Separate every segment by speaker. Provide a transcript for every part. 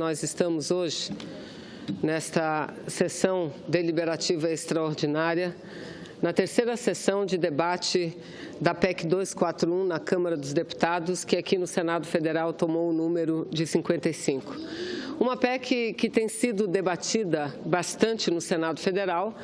Speaker 1: Nós estamos hoje, nesta sessão deliberativa extraordinária, na terceira sessão de debate da PEC 241 na Câmara dos Deputados, que aqui no Senado Federal tomou o número de 55. Uma PEC que tem sido debatida bastante no Senado Federal,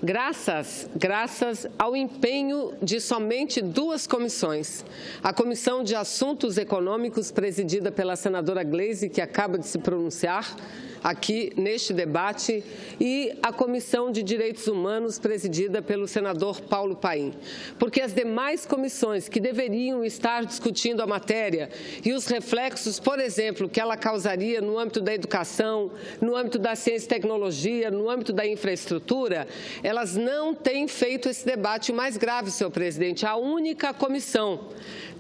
Speaker 1: graças ao empenho de somente duas comissões. A Comissão de Assuntos Econômicos, presidida pela senadora Gleisi, que acaba de se pronunciar aqui neste debate, e a Comissão de Direitos Humanos, presidida pelo senador Paulo Paim. Porque as demais comissões que deveriam estar discutindo a matéria e os reflexos, por exemplo, que ela causaria no âmbito da educação, no âmbito da ciência e tecnologia, no âmbito da infraestrutura, elas não têm feito esse debate. O mais grave, senhor presidente, a única comissão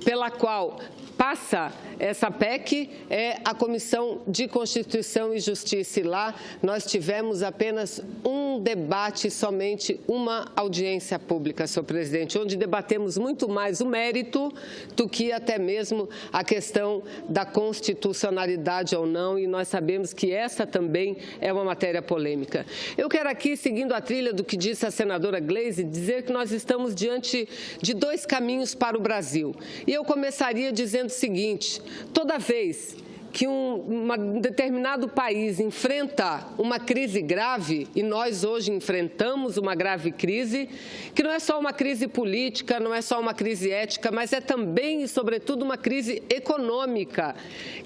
Speaker 1: pela qual passa essa PEC é a Comissão de Constituição e Justiça. E lá nós tivemos apenas um debate, somente uma audiência pública, senhor presidente, onde debatemos muito mais o mérito do que até mesmo a questão da constitucionalidade ou não, e nós sabemos que essa também é uma matéria polêmica. Eu quero aqui, seguindo a trilha do que disse a senadora Gleisi, dizer que nós estamos diante de dois caminhos para o Brasil. E eu começaria dizendo o seguinte: toda vez que um determinado país enfrenta uma crise grave, e nós hoje enfrentamos uma grave crise, que não é só uma crise política, não é só uma crise ética, mas é também e, sobretudo, uma crise econômica,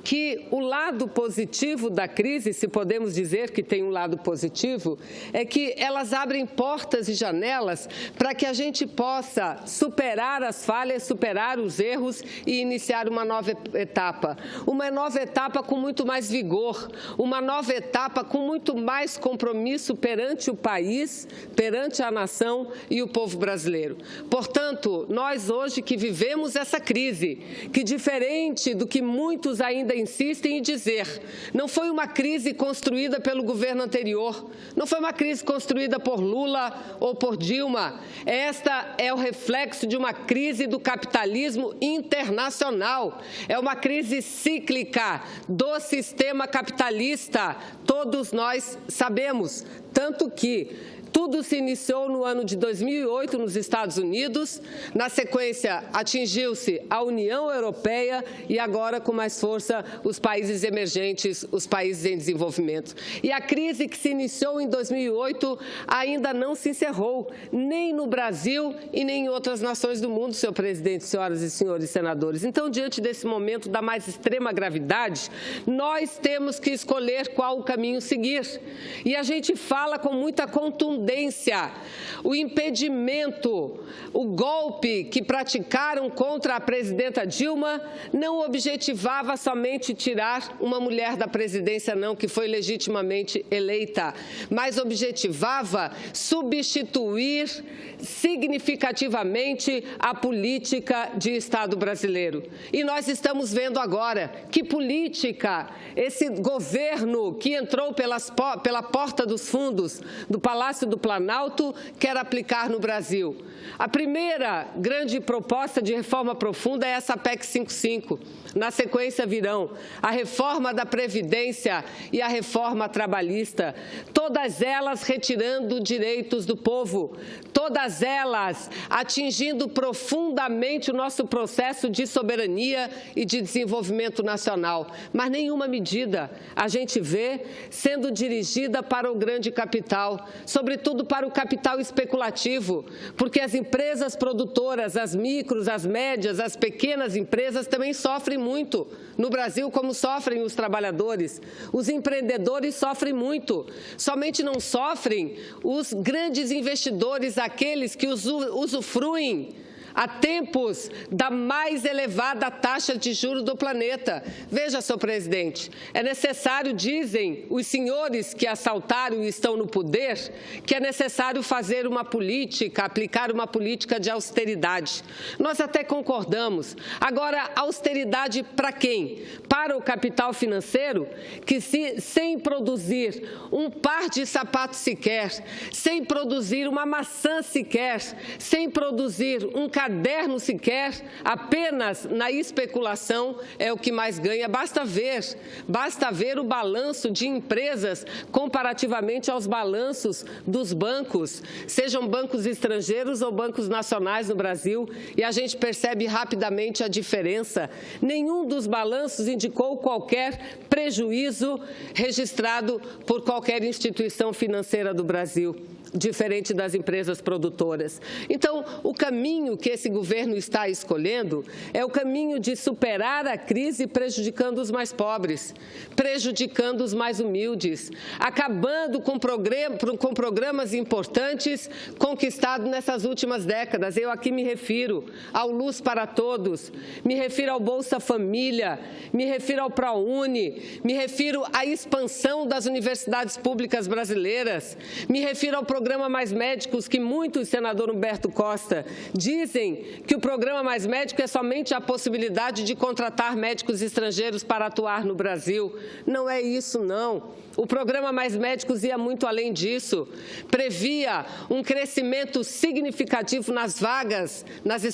Speaker 1: que o lado positivo da crise, se podemos dizer que tem um lado positivo, é que elas abrem portas e janelas para que a gente possa superar as falhas, superar os erros e iniciar uma nova etapa com muito mais vigor, uma nova etapa com muito mais compromisso perante o país, perante a nação e o povo brasileiro. Portanto, nós hoje que vivemos essa crise, que diferente do que muitos ainda insistem em dizer, não foi uma crise construída pelo governo anterior, não foi uma crise construída por Lula ou por Dilma, esta é o reflexo de uma crise do capitalismo internacional, é uma crise cíclica do sistema capitalista, todos nós sabemos, tanto que tudo se iniciou no ano de 2008 nos Estados Unidos, na sequência atingiu-se a União Europeia e agora com mais força os países emergentes, os países em desenvolvimento. E a crise que se iniciou em 2008 ainda não se encerrou, nem no Brasil e nem em outras nações do mundo, senhor presidente, senhoras e senhores senadores. Então, diante desse momento da mais extrema gravidade, nós temos que escolher qual o caminho seguir. E a gente fala com muita contundência. O impedimento, o golpe que praticaram contra a presidenta Dilma não objetivava somente tirar uma mulher da presidência, não, que foi legitimamente eleita, mas objetivava substituir significativamente a política de Estado brasileiro. E nós estamos vendo agora que política esse governo que entrou pela porta dos fundos do Palácio do Planalto quer aplicar no Brasil. A primeira grande proposta de reforma profunda é essa PEC 55. Na sequência virão a reforma da Previdência e a reforma trabalhista, todas elas retirando direitos do povo, todas elas atingindo profundamente o nosso processo de soberania e de desenvolvimento nacional. Mas nenhuma medida a gente vê sendo dirigida para o grande capital, sobretudo para o capital especulativo, porque as empresas produtoras, as micros, as médias, as pequenas empresas também sofrem muito no Brasil, como sofrem os trabalhadores. Os empreendedores sofrem muito. Somente não sofrem os grandes investidores, aqueles que usufruem há tempos da mais elevada taxa de juros do planeta. Veja, senhor presidente, é necessário, dizem os senhores que assaltaram e estão no poder, que é necessário fazer uma política, aplicar uma política de austeridade. Nós até concordamos. Agora, austeridade para quem? Para o capital financeiro, que sem produzir um par de sapatos sequer, sem produzir uma maçã sequer, sem produzir um caderno sequer, apenas na especulação é o que mais ganha. Basta ver o balanço de empresas comparativamente aos balanços dos bancos, sejam bancos estrangeiros ou bancos nacionais no Brasil, e a gente percebe rapidamente a diferença. Nenhum dos balanços indicou qualquer prejuízo registrado por qualquer instituição financeira do Brasil, diferente das empresas produtoras. Então, o caminho que esse governo está escolhendo é o caminho de superar a crise prejudicando os mais pobres, prejudicando os mais humildes, acabando com programas importantes conquistados nessas últimas décadas. Eu aqui me refiro ao Luz para Todos, me refiro ao Bolsa Família, me refiro ao ProUni, me refiro à expansão das universidades públicas brasileiras, me refiro ao Programa Mais Médicos, que muitos, senador Humberto Costa, dizem que o Programa Mais Médico é somente a possibilidade de contratar médicos estrangeiros para atuar no Brasil. Não é isso, não. O Programa Mais Médicos ia muito além disso. Previa um crescimento significativo nas vagas nas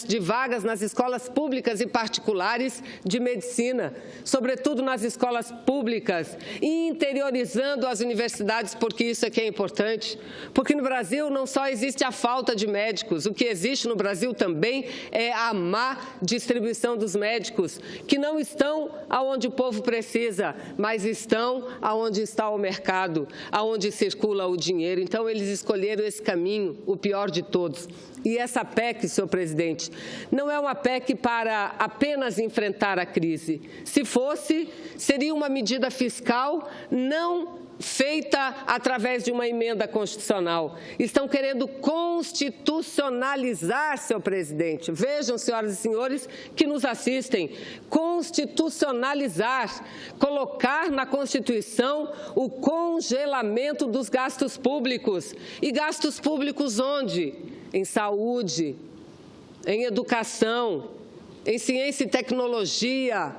Speaker 1: escolas públicas e particulares de medicina, sobretudo nas escolas públicas, e interiorizando as universidades, porque isso é que é importante. Porque no Brasil não só existe a falta de médicos, o que existe no Brasil também é a má distribuição dos médicos, que não estão aonde o povo precisa, mas estão aonde está o mercado, aonde circula o dinheiro. Então, eles escolheram esse caminho, o pior de todos. E essa PEC, senhor presidente, não é uma PEC para apenas enfrentar a crise. Se fosse, seria uma medida fiscal não feita através de uma emenda constitucional. Estão querendo constitucionalizar, senhor presidente. Vejam, senhoras e senhores que nos assistem, constitucionalizar, colocar na Constituição o congelamento dos gastos públicos. E gastos públicos onde? Em saúde, em educação, em ciência e tecnologia,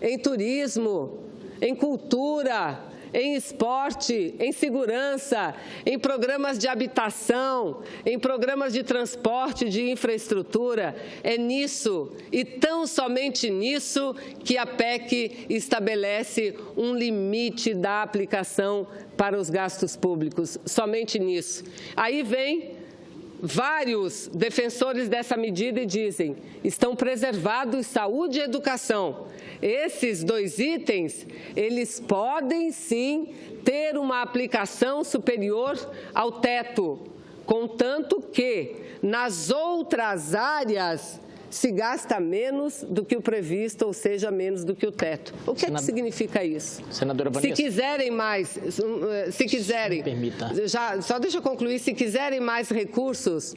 Speaker 1: em turismo, em cultura, em esporte, em segurança, em programas de habitação, em programas de transporte, de infraestrutura. É nisso, e tão somente nisso, que a PEC estabelece um limite da aplicação para os gastos públicos. Somente nisso. Aí vem vários defensores dessa medida e dizem: estão preservados saúde e educação. Esses dois itens, eles podem sim ter uma aplicação superior ao teto, contanto que nas outras áreas se gasta menos do que o previsto, ou seja, menos do que o teto. O que é que significa isso?
Speaker 2: Senadora Vanessa.
Speaker 1: Se quiserem mais, só deixa eu concluir, se quiserem mais recursos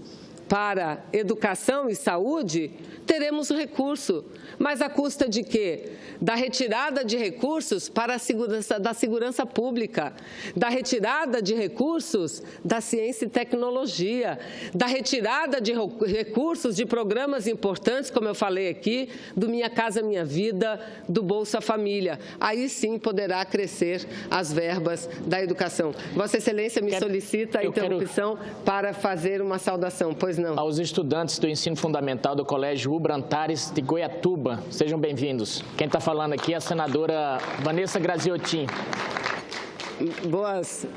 Speaker 1: para educação e saúde, teremos recurso. Mas à custa de quê? Da retirada de recursos para a segurança pública, da retirada de recursos da ciência e tecnologia, da retirada de recursos de programas importantes, como eu falei aqui, do Minha Casa Minha Vida, do Bolsa Família. Aí sim poderá crescer as verbas da educação. Vossa Excelência me solicita a interrupção para fazer uma saudação, pois não.
Speaker 2: Aos estudantes do ensino fundamental do Colégio Ubra Antares de Goiatuba, sejam bem-vindos. Quem está falando aqui é a senadora Vanessa Graziotin.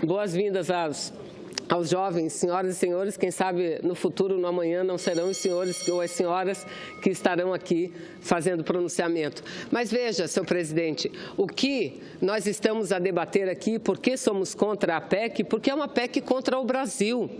Speaker 1: Boas-vindas aos jovens, senhoras e senhores. Quem sabe no futuro, no amanhã, não serão os senhores ou as senhoras que estarão aqui fazendo pronunciamento. Mas veja, senhor presidente, o que nós estamos a debater aqui, por que somos contra a PEC? Porque é uma PEC contra o Brasil.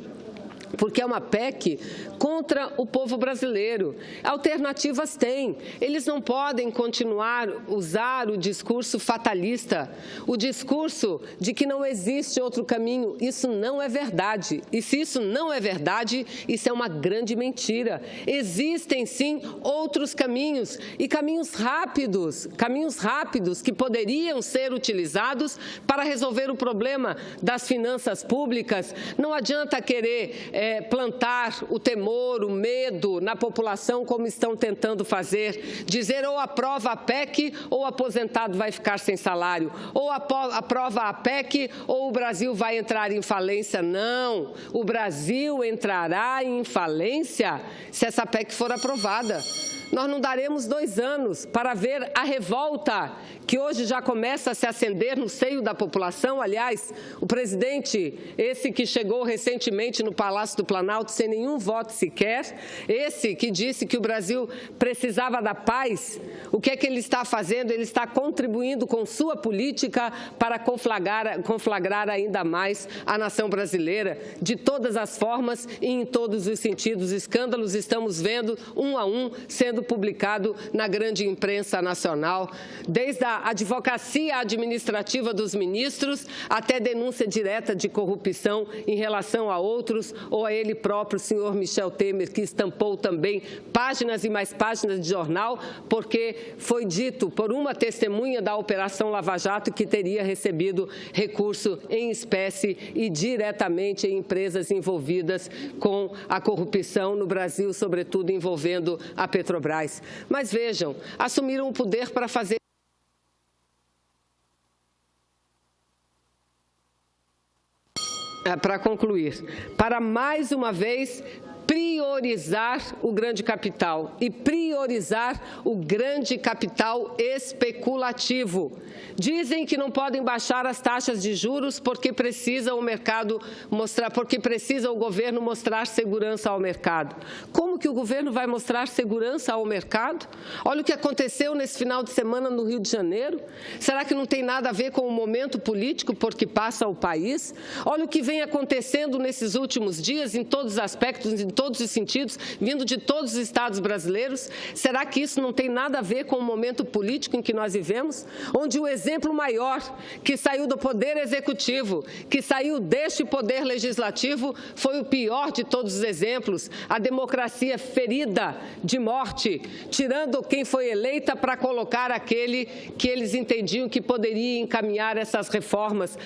Speaker 1: Porque é uma PEC contra o povo brasileiro. Alternativas tem. Eles não podem continuar a usar o discurso fatalista, o discurso de que não existe outro caminho. Isso não é verdade. E se isso não é verdade, isso é uma grande mentira. Existem, sim, outros caminhos, e caminhos rápidos que poderiam ser utilizados para resolver o problema das finanças públicas. Não adianta querer plantar o temor, o medo na população, como estão tentando fazer, dizer ou aprova a PEC ou o aposentado vai ficar sem salário, ou aprova a PEC ou o Brasil vai entrar em falência. Não, o Brasil entrará em falência se essa PEC for aprovada. Nós não daremos 2 anos para ver a revolta que hoje já começa a se acender no seio da população. Aliás, o presidente, esse que chegou recentemente no Palácio do Planalto sem nenhum voto sequer, esse que disse que o Brasil precisava da paz, o que é que ele está fazendo? Ele está contribuindo com sua política para conflagrar ainda mais a nação brasileira, de todas as formas e em todos os sentidos. Escândalos estamos vendo um a um sendo publicado na grande imprensa nacional, desde a advocacia administrativa dos ministros até denúncia direta de corrupção em relação a outros ou a ele próprio, o senhor Michel Temer, que estampou também páginas e mais páginas de jornal, porque foi dito por uma testemunha da Operação Lava Jato que teria recebido recurso em espécie e diretamente em empresas envolvidas com a corrupção no Brasil, sobretudo envolvendo a Petrobras. Mas vejam, assumiram o poder para fazer para concluir, para mais uma vez priorizar o grande capital e priorizar o grande capital especulativo. Dizem que não podem baixar as taxas de juros porque precisa o mercado mostrar, porque precisa o governo mostrar segurança ao mercado. Como que o governo vai mostrar segurança ao mercado? Olha o que aconteceu nesse final de semana no Rio de Janeiro. Será que não tem nada a ver com o momento político por que passa o país? Olha o que vem acontecendo nesses últimos dias, em todos os aspectos, em todos os sentidos, vindo de todos os estados brasileiros. Será que isso não tem nada a ver com o momento político em que nós vivemos? Onde o exemplo maior que saiu do Poder Executivo, que saiu deste Poder Legislativo, foi o pior de todos os exemplos, a democracia ferida de morte, tirando quem foi eleita para colocar aquele que eles entendiam que poderia encaminhar essas reformas,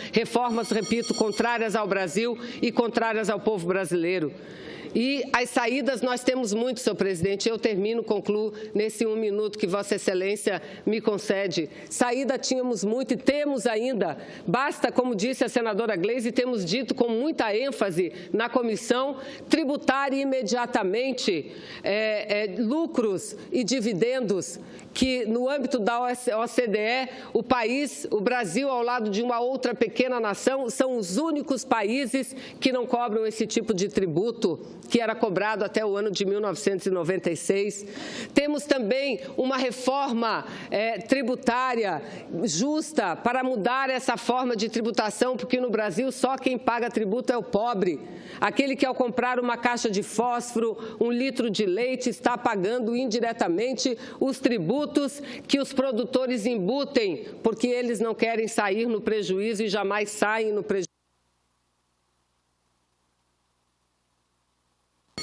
Speaker 1: repito, contrárias ao Brasil e contrárias ao povo brasileiro. E as saídas nós temos muito, senhor presidente. Eu concluo nesse 1 minuto que Vossa Excelência me concede. Saída tínhamos muito e temos ainda. Basta, como disse a senadora Gleisi, temos dito com muita ênfase na comissão, tributar imediatamente lucros e dividendos que, no âmbito da OCDE, o Brasil, ao lado de uma outra pequena nação, são os únicos países que não cobram esse tipo de tributo, que era cobrado até o ano de 1996. Temos também uma reforma tributária justa para mudar essa forma de tributação, porque no Brasil só quem paga tributo é o pobre. Aquele que, ao comprar uma caixa de fósforo, 1 litro de leite, está pagando indiretamente os tributos que os produtores embutem, porque eles não querem sair no prejuízo e jamais saem no prejuízo.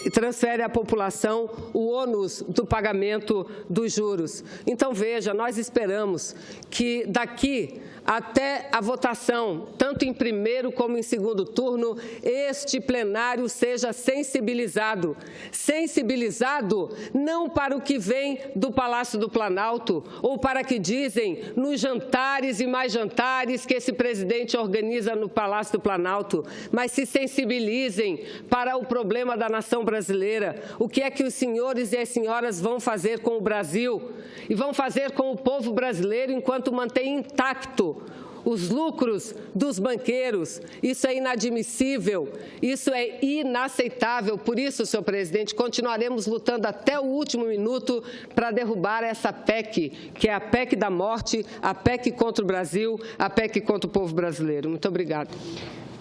Speaker 1: E transfere à população o ônus do pagamento dos juros. Então, veja, nós esperamos que daqui até a votação, tanto em primeiro como em segundo turno, este plenário seja sensibilizado. Sensibilizado não para o que vem do Palácio do Planalto ou para o que dizem nos jantares e mais jantares que esse presidente organiza no Palácio do Planalto, mas se sensibilizem para o problema da nação brasileira. O que é que os senhores e as senhoras vão fazer com o Brasil e vão fazer com o povo brasileiro enquanto mantém intacto os lucros dos banqueiros? Isso é inadmissível, isso é inaceitável. Por isso, senhor presidente, continuaremos lutando até o último minuto para derrubar essa PEC, que é a PEC da morte, a PEC contra o Brasil, a PEC contra o povo brasileiro. Muito obrigada.